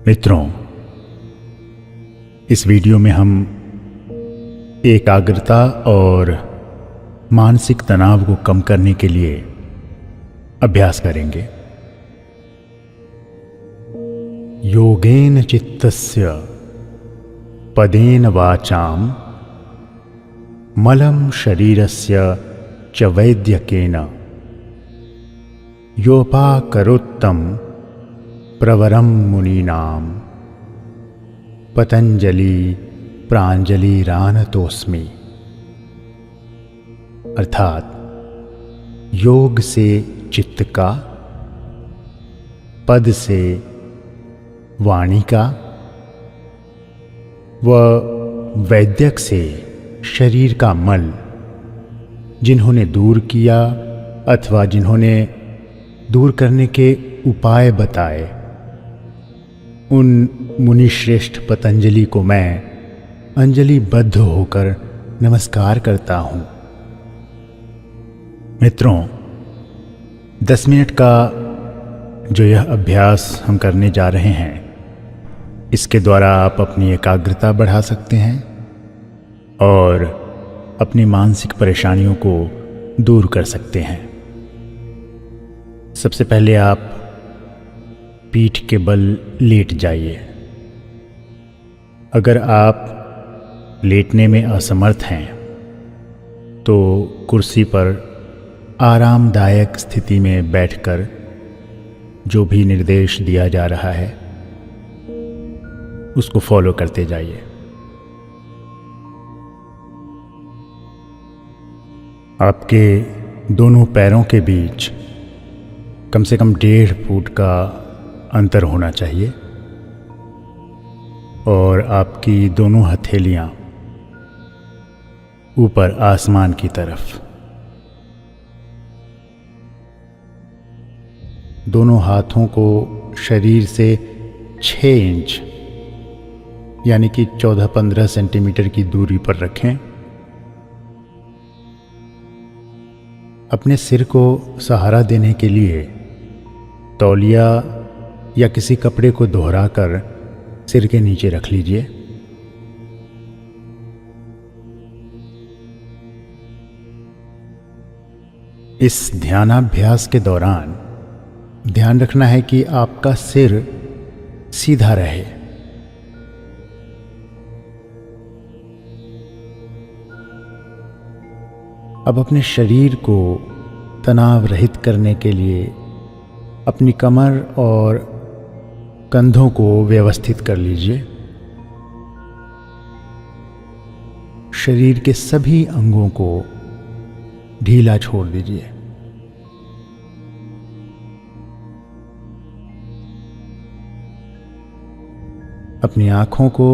मित्रों, इस वीडियो में हम एकाग्रता और मानसिक तनाव को कम करने के लिए अभ्यास करेंगे। योगेन चित्तस्य पदेन वाचाम मलं शरीरस्य च वैद्यकेन योपाकरोत्तम प्रवरम मुनीनाम पतंजलि प्रांजलिरानतोस्मि। अर्थात योग से चित्त का, पद से वाणी का व वैद्यक से शरीर का मल जिन्होंने दूर किया अथवा जिन्होंने दूर करने के उपाय बताए, उन मुनिश्रेष्ठ पतंजलि को मैं अंजलिबद्ध होकर नमस्कार करता हूँ। मित्रों, 10 मिनट का जो यह अभ्यास हम करने जा रहे हैं, इसके द्वारा आप अपनी एकाग्रता बढ़ा सकते हैं और अपनी मानसिक परेशानियों को दूर कर सकते हैं। सबसे पहले आप पीठ के बल लेट जाइए। अगर आप लेटने में असमर्थ हैं तो कुर्सी पर आरामदायक स्थिति में बैठकर जो भी निर्देश दिया जा रहा है उसको फॉलो करते जाइए। आपके दोनों पैरों के बीच कम से कम 1.5 फुट का अंतर होना चाहिए और आपकी दोनों हथेलियां ऊपर आसमान की तरफ। दोनों हाथों को शरीर से 6 इंच यानी कि 14-15 सेंटीमीटर की दूरी पर रखें। अपने सिर को सहारा देने के लिए तौलिया या किसी कपड़े को दोहराकर सिर के नीचे रख लीजिए। इस ध्यानाभ्यास के दौरान ध्यान रखना है कि आपका सिर सीधा रहे। अब अपने शरीर को तनाव रहित करने के लिए अपनी कमर और कंधों को व्यवस्थित कर लीजिए। शरीर के सभी अंगों को ढीला छोड़ दीजिए। अपनी आंखों को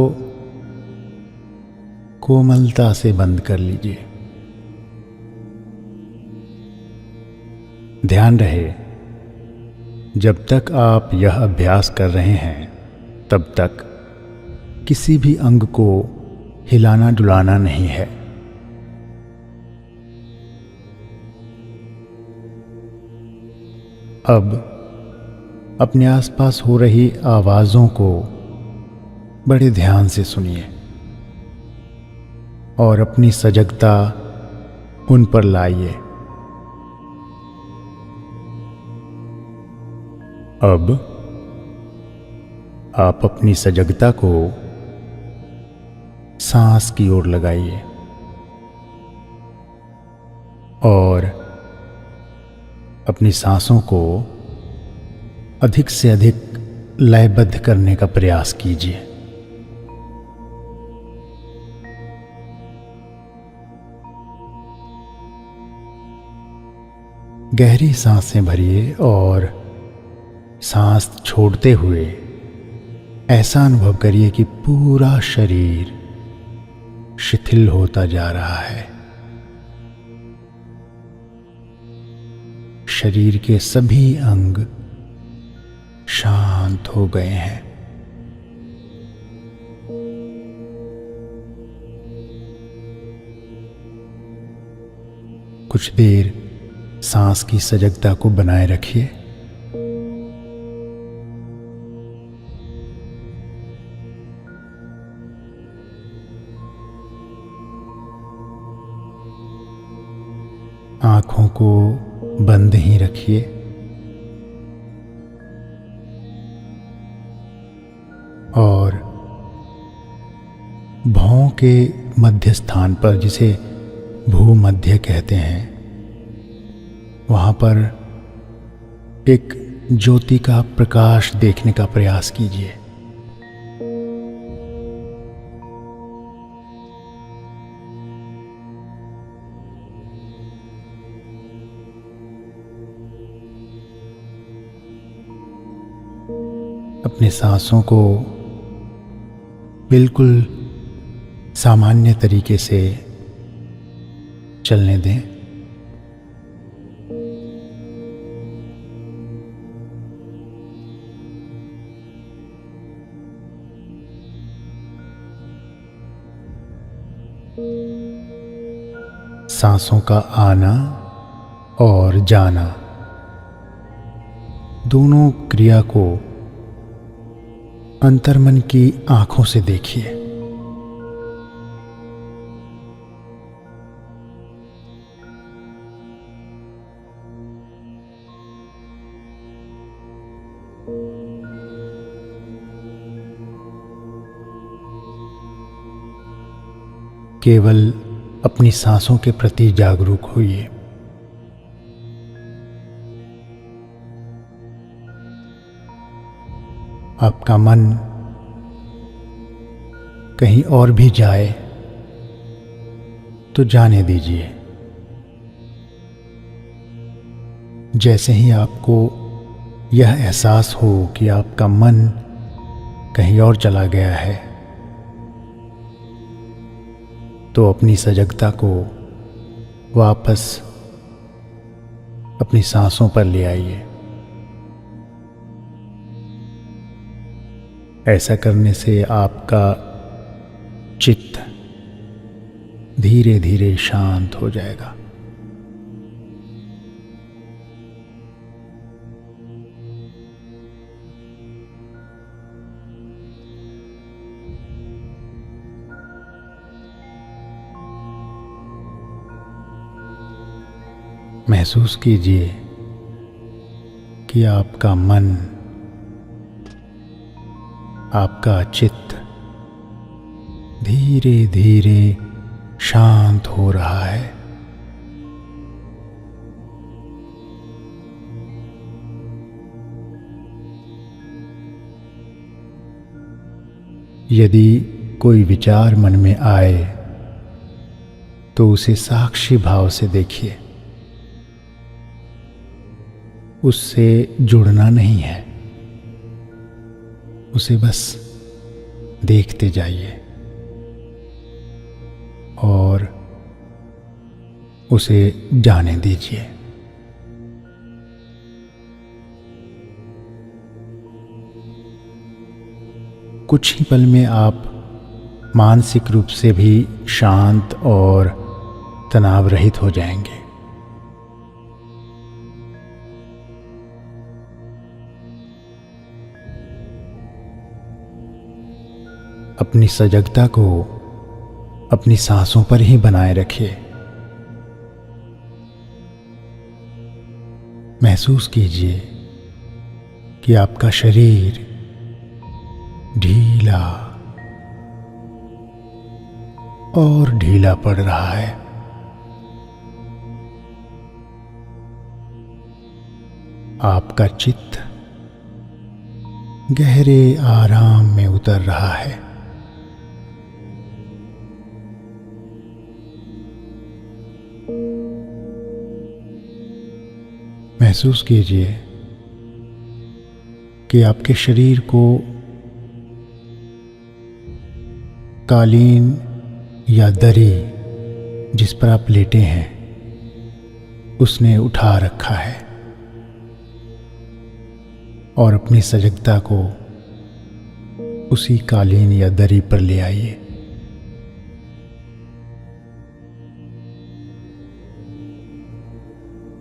कोमलता से बंद कर लीजिए। ध्यान रहे, जब तक आप यह अभ्यास कर रहे हैं तब तक किसी भी अंग को हिलाना डुलाना नहीं है। अब अपने आसपास हो रही आवाज़ों को बड़े ध्यान से सुनिए और अपनी सजगता उन पर लाइए। अब आप अपनी सजगता को सांस की ओर लगाइए और अपनी सांसों को अधिक से अधिक लयबद्ध करने का प्रयास कीजिए। गहरी सांसें भरिए और सांस छोड़ते हुए ऐसा अनुभव करिए कि पूरा शरीर शिथिल होता जा रहा है। शरीर के सभी अंग शांत हो गए हैं। कुछ देर सांस की सजगता को बनाए रखिए। आँखों को बंद ही रखिए और भौं के मध्य स्थान पर, जिसे भूमध्य कहते हैं, वहाँ पर एक ज्योति का प्रकाश देखने का प्रयास कीजिए। अपने सांसों को बिल्कुल सामान्य तरीके से चलने दें। सांसों का आना और जाना, दोनों क्रिया को अंतर्मन की आंखों से देखिए। केवल अपनी सांसों के प्रति जागरूक होइए। आपका मन कहीं और भी जाए तो जाने दीजिए। जैसे ही आपको यह एहसास हो कि आपका मन कहीं और चला गया है, तो अपनी सजगता को वापस अपनी सांसों पर ले आइए। ऐसा करने से आपका चित्त धीरे धीरे शांत हो जाएगा। महसूस कीजिए कि आपका मन, आपका चित्त धीरे धीरे शांत हो रहा है। यदि कोई विचार मन में आए तो उसे साक्षी भाव से देखिए। उससे जुड़ना नहीं है, उसे बस देखते जाइए और उसे जाने दीजिए। कुछ ही पल में आप मानसिक रूप से भी शांत और तनाव रहित हो जाएंगे। अपनी सजगता को अपनी सांसों पर ही बनाए रखिए। महसूस कीजिए कि आपका शरीर ढीला और ढीला पड़ रहा है। आपका चित्त गहरे आराम में उतर रहा है। महसूस कीजिए कि आपके शरीर को कालीन या दरी जिस पर आप लेटे हैं उसने उठा रखा है, और अपनी सजगता को उसी कालीन या दरी पर ले आइए।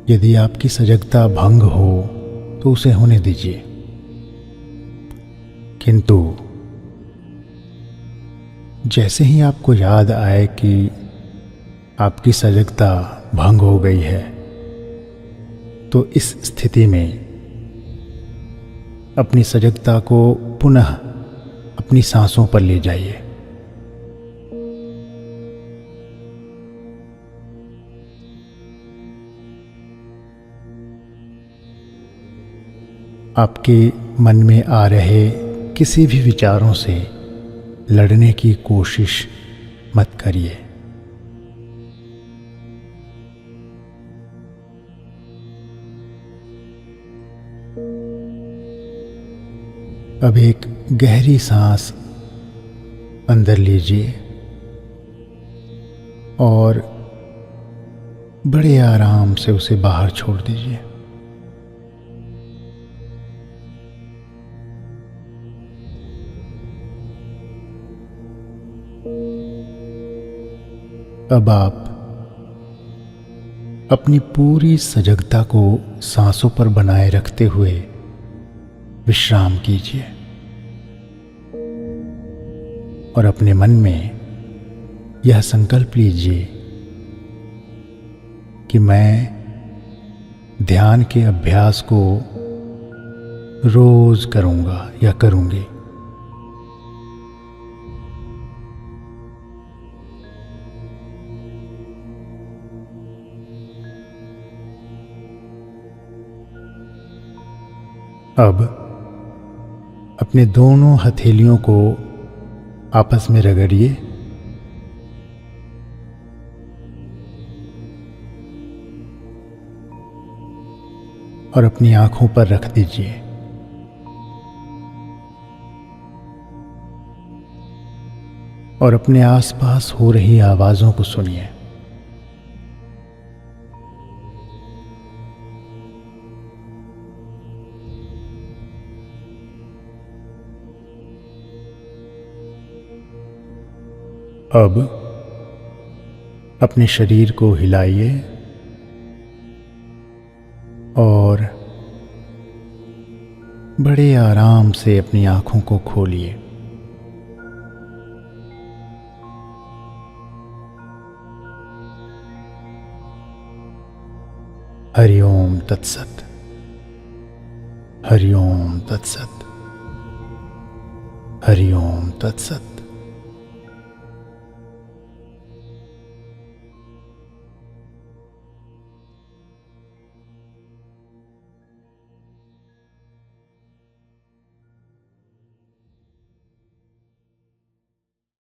यदि आपकी सजगता भंग हो तो उसे होने दीजिए, किंतु जैसे ही आपको याद आए कि आपकी सजगता भंग हो गई है, तो इस स्थिति में अपनी सजगता को पुनः अपनी सांसों पर ले जाइए। आपके मन में आ रहे किसी भी विचारों से लड़ने की कोशिश मत करिए। अब एक गहरी सांस अंदर लीजिए और बड़े आराम से उसे बाहर छोड़ दीजिए। अब आप अपनी पूरी सजगता को सांसों पर बनाए रखते हुए विश्राम कीजिए और अपने मन में यह संकल्प लीजिए कि मैं ध्यान के अभ्यास को रोज करूंगा या करूंगी। अब अपने दोनों हथेलियों को आपस में रगड़िए और अपनी आंखों पर रख दीजिए। और अपने आसपास हो रही आवाजों को सुनिए। अब अपने शरीर को हिलाइए और बड़े आराम से अपनी आंखों को खोलिए। हरि ओम तत्सत। हरि ओम तत्सत। हरि ओम तत्सत।